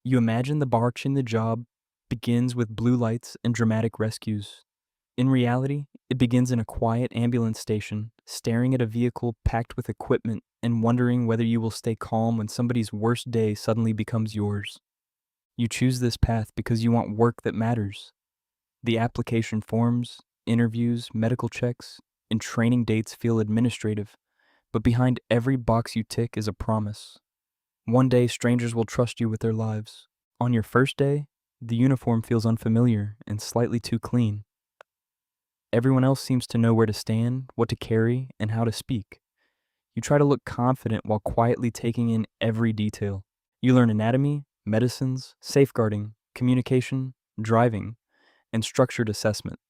You imagine the barch in the job begins with blue lights and dramatic rescues. In reality, it begins in a quiet ambulance station, staring at a vehicle packed with equipment and wondering whether you will stay calm when somebody's worst day suddenly becomes yours. You choose this path because you want work that matters. The application forms, interviews, medical checks, and training dates feel administrative, but behind every box you tick is a promise. One day, strangers will trust you with their lives. On your first day, the uniform feels unfamiliar and slightly too clean. Everyone else seems to know where to stand, what to carry, and how to speak. You try to look confident while quietly taking in every detail. You learn anatomy, medicines, safeguarding, communication, driving, and structured assessment.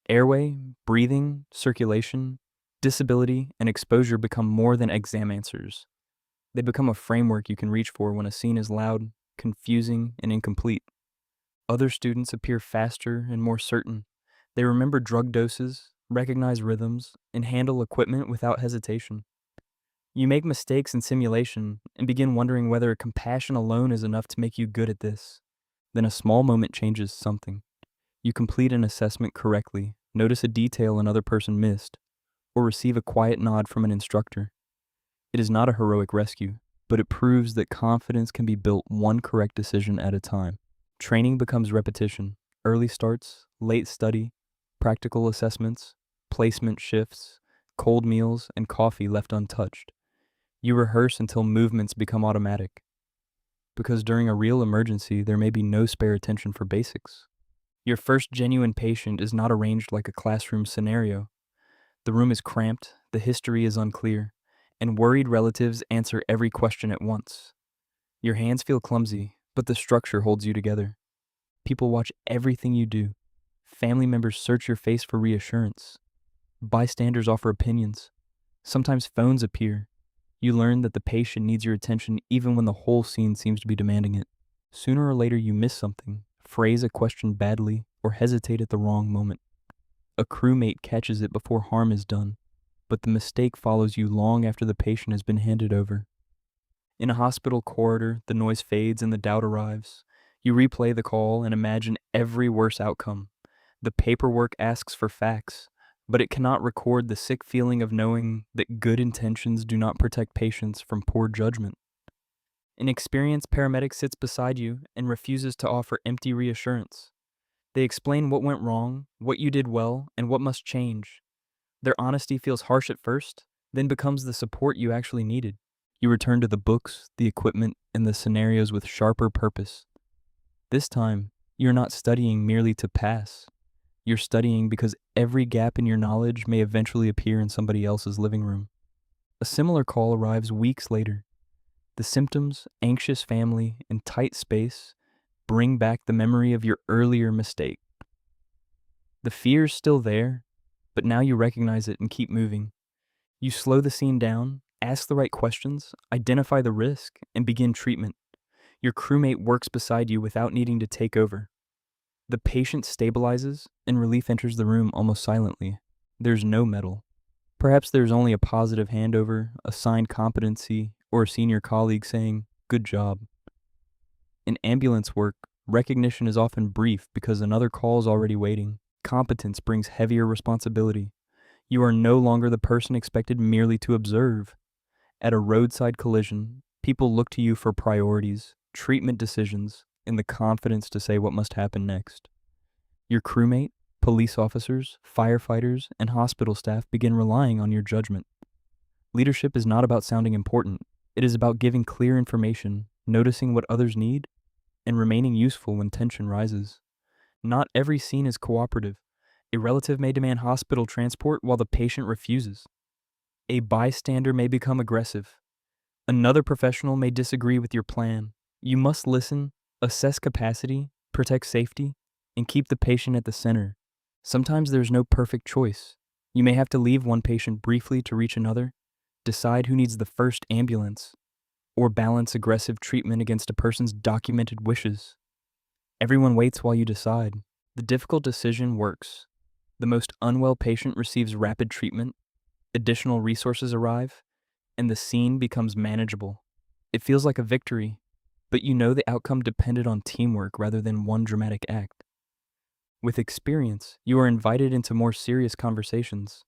Airway, breathing, circulation, disability, and exposure become more than exam answers. They become a framework you can reach for when a scene is loud, confusing, and incomplete. Other students appear faster and more certain. They remember drug doses, recognize rhythms, and handle equipment without hesitation. You make mistakes in simulation and begin wondering whether compassion alone is enough to make you good at this. Then a small moment changes something. You complete an assessment correctly, notice a detail another person missed, or receive a quiet nod from an instructor. It is not a heroic rescue, but it proves that confidence can be built one correct decision at a time. Training becomes repetition, early starts, late study, practical assessments, placement shifts, cold meals, and coffee left untouched. You rehearse until movements become automatic. Because during a real emergency, there may be no spare attention for basics. Your first genuine patient is not arranged like a classroom scenario. The room is cramped, the history is unclear, and worried relatives answer every question at once. Your hands feel clumsy, but the structure holds you together. People watch everything you do. Family members search your face for reassurance. Bystanders offer opinions. Sometimes phones appear. You learn that the patient needs your attention even when the whole scene seems to be demanding it. Sooner or later you miss something, phrase a question badly, or hesitate at the wrong moment. A crewmate catches it before harm is done, but the mistake follows you long after the patient has been handed over. In a hospital corridor, the noise fades and the doubt arrives. You replay the call and imagine every worse outcome. The paperwork asks for facts, but it cannot record the sick feeling of knowing that good intentions do not protect patients from poor judgment. An experienced paramedic sits beside you and refuses to offer empty reassurance. They explain what went wrong, what you did well, and what must change. Their honesty feels harsh at first, then becomes the support you actually needed. You return to the books, the equipment, and the scenarios with sharper purpose. This time, you're not studying merely to pass. You're studying because every gap in your knowledge may eventually appear in somebody else's living room. A similar call arrives weeks later. The symptoms, anxious family, and tight space bring back the memory of your earlier mistake. The fear's still there, but now you recognize it and keep moving. You slow the scene down, ask the right questions, identify the risk, and begin treatment. Your crewmate works beside you without needing to take over. The patient stabilizes, and relief enters the room almost silently. There's no medal. Perhaps there's only a positive handover, a signed competency, or a senior colleague saying, "Good job." In ambulance work, recognition is often brief because another call is already waiting. Competence brings heavier responsibility. You are no longer the person expected merely to observe. At a roadside collision, people look to you for priorities, treatment decisions, and the confidence to say what must happen next. Your crewmate, police officers, firefighters, and hospital staff begin relying on your judgment. Leadership is not about sounding important. It is about giving clear information, noticing what others need, and remaining useful when tension rises. Not every scene is cooperative. A relative may demand hospital transport while the patient refuses. A bystander may become aggressive. Another professional may disagree with your plan. You must listen, assess capacity, protect safety, and keep the patient at the center. Sometimes there's no perfect choice. You may have to leave one patient briefly to reach another, decide who needs the first ambulance, or balance aggressive treatment against a person's documented wishes. Everyone waits while you decide. The difficult decision works. The most unwell patient receives rapid treatment, additional resources arrive, and the scene becomes manageable. It feels like a victory, but you know the outcome depended on teamwork rather than one dramatic act. With experience, you are invited into more serious conversations.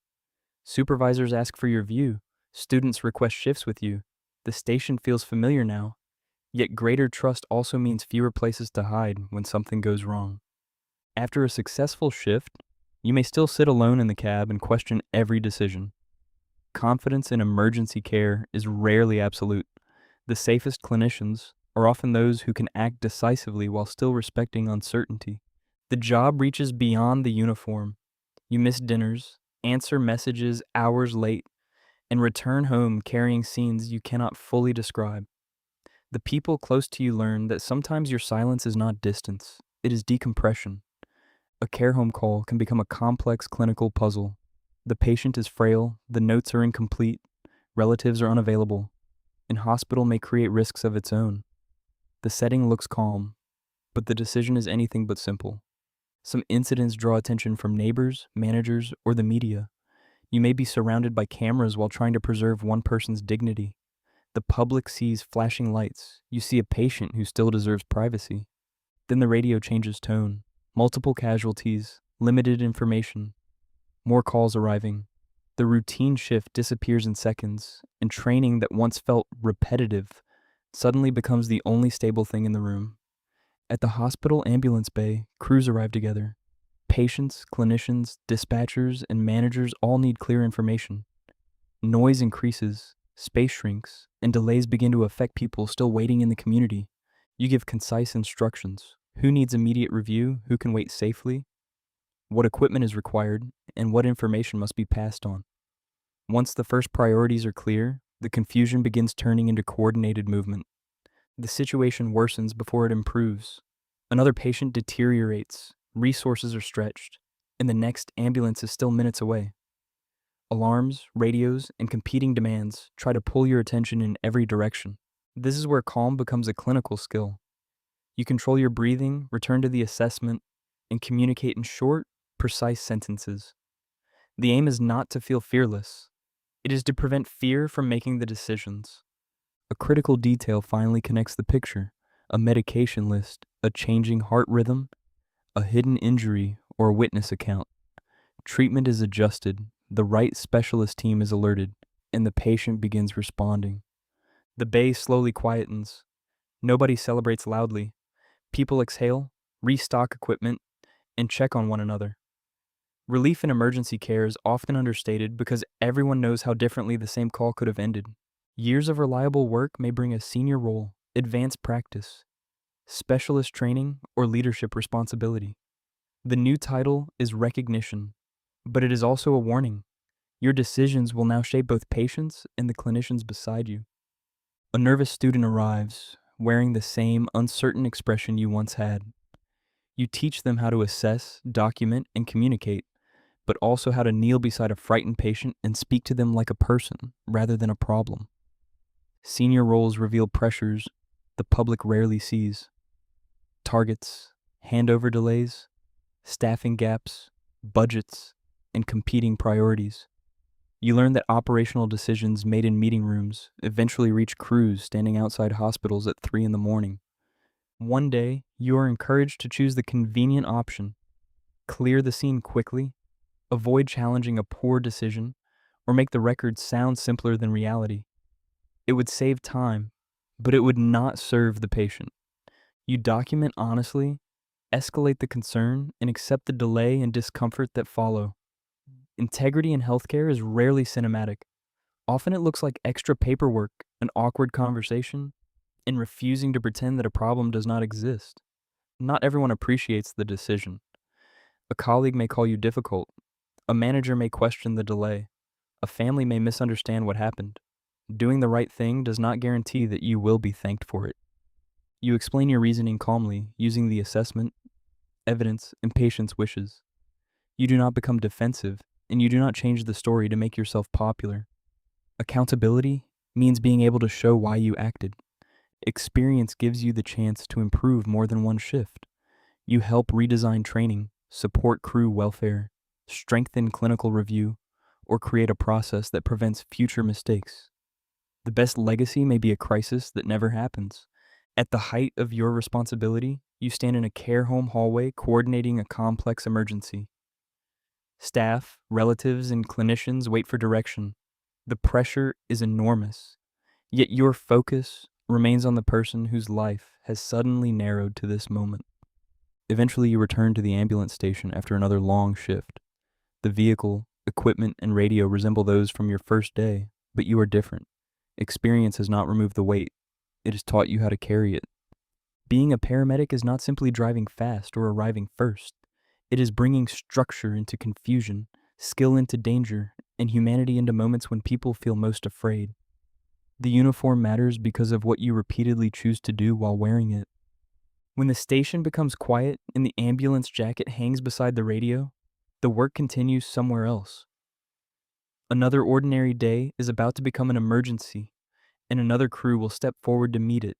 Supervisors ask for your view, students request shifts with you. The station feels familiar now, yet greater trust also means fewer places to hide when something goes wrong. After a successful shift, you may still sit alone in the cab and question every decision. Confidence in emergency care is rarely absolute. The safest clinicians are often those who can act decisively while still respecting uncertainty. The job reaches beyond the uniform. You miss dinners, answer messages hours late, and return home carrying scenes you cannot fully describe. The people close to you learn that sometimes your silence is not distance, it is decompression. A care home call can become a complex clinical puzzle. The patient is frail, the notes are incomplete, relatives are unavailable, and hospital may create risks of its own. The setting looks calm, but the decision is anything but simple. Some incidents draw attention from neighbors, managers, or the media. You may be surrounded by cameras while trying to preserve one person's dignity. The public sees flashing lights. You see a patient who still deserves privacy. Then the radio changes tone. Multiple casualties, limited information, more calls arriving. The routine shift disappears in seconds, and training that once felt repetitive suddenly becomes the only stable thing in the room. At the hospital ambulance bay, crews arrive together. Patients, clinicians, dispatchers, and managers all need clear information. Noise increases, space shrinks, and delays begin to affect people still waiting in the community. You give concise instructions. Who needs immediate review? Who can wait safely? What equipment is required? And what information must be passed on? Once the first priorities are clear, the confusion begins turning into coordinated movement. The situation worsens before it improves. Another patient deteriorates, resources are stretched, and the next ambulance is still minutes away. Alarms, radios, and competing demands try to pull your attention in every direction. This is where calm becomes a clinical skill. You control your breathing, return to the assessment, and communicate in short, precise sentences. The aim is not to feel fearless. It is to prevent fear from making the decisions. A critical detail finally connects the picture: a medication list, a changing heart rhythm, a hidden injury, or a witness account. Treatment is adjusted, the right specialist team is alerted, and the patient begins responding. The bay slowly quietens. Nobody celebrates loudly. People exhale, restock equipment, and check on one another. Relief in emergency care is often understated because everyone knows how differently the same call could have ended. Years of reliable work may bring a senior role, advanced practice, specialist training, or leadership responsibility. The new title is recognition, but it is also a warning. Your decisions will now shape both patients and the clinicians beside you. A nervous student arrives, wearing the same uncertain expression you once had. You teach them how to assess, document, and communicate, but also how to kneel beside a frightened patient and speak to them like a person rather than a problem. Senior roles reveal pressures the public rarely sees: targets, handover delays, staffing gaps, budgets, and competing priorities. You learn that operational decisions made in meeting rooms eventually reach crews standing outside hospitals at 3 in the morning. One day, you are encouraged to choose the convenient option: clear the scene quickly, avoid challenging a poor decision, or make the record sound simpler than reality. It would save time, but it would not serve the patient. You document honestly, escalate the concern, and accept the delay and discomfort that follow. Integrity in healthcare is rarely cinematic. Often it looks like extra paperwork, an awkward conversation, and refusing to pretend that a problem does not exist. Not everyone appreciates the decision. A colleague may call you difficult. A manager may question the delay. A family may misunderstand what happened. Doing the right thing does not guarantee that you will be thanked for it. You explain your reasoning calmly, using the assessment, evidence, and patient's wishes. You do not become defensive, and you do not change the story to make yourself popular. Accountability means being able to show why you acted. Experience gives you the chance to improve more than one shift. You help redesign training, support crew welfare, strengthen clinical review, or create a process that prevents future mistakes. The best legacy may be a crisis that never happens, At the height of your responsibility, you stand in a care home hallway coordinating a complex emergency. Staff, relatives, and clinicians wait for direction. The pressure is enormous, yet your focus remains on the person whose life has suddenly narrowed to this moment. Eventually, you return to the ambulance station after another long shift. The vehicle, equipment, and radio resemble those from your first day, but you are different. Experience has not removed the weight, it has taught you how to carry it. Being a paramedic is not simply driving fast or arriving first. It is bringing structure into confusion, skill into danger, and humanity into moments when people feel most afraid. The uniform matters because of what you repeatedly choose to do while wearing it. When the station becomes quiet and the ambulance jacket hangs beside the radio, the work continues somewhere else. Another ordinary day is about to become an emergency, and another crew will step forward to meet it,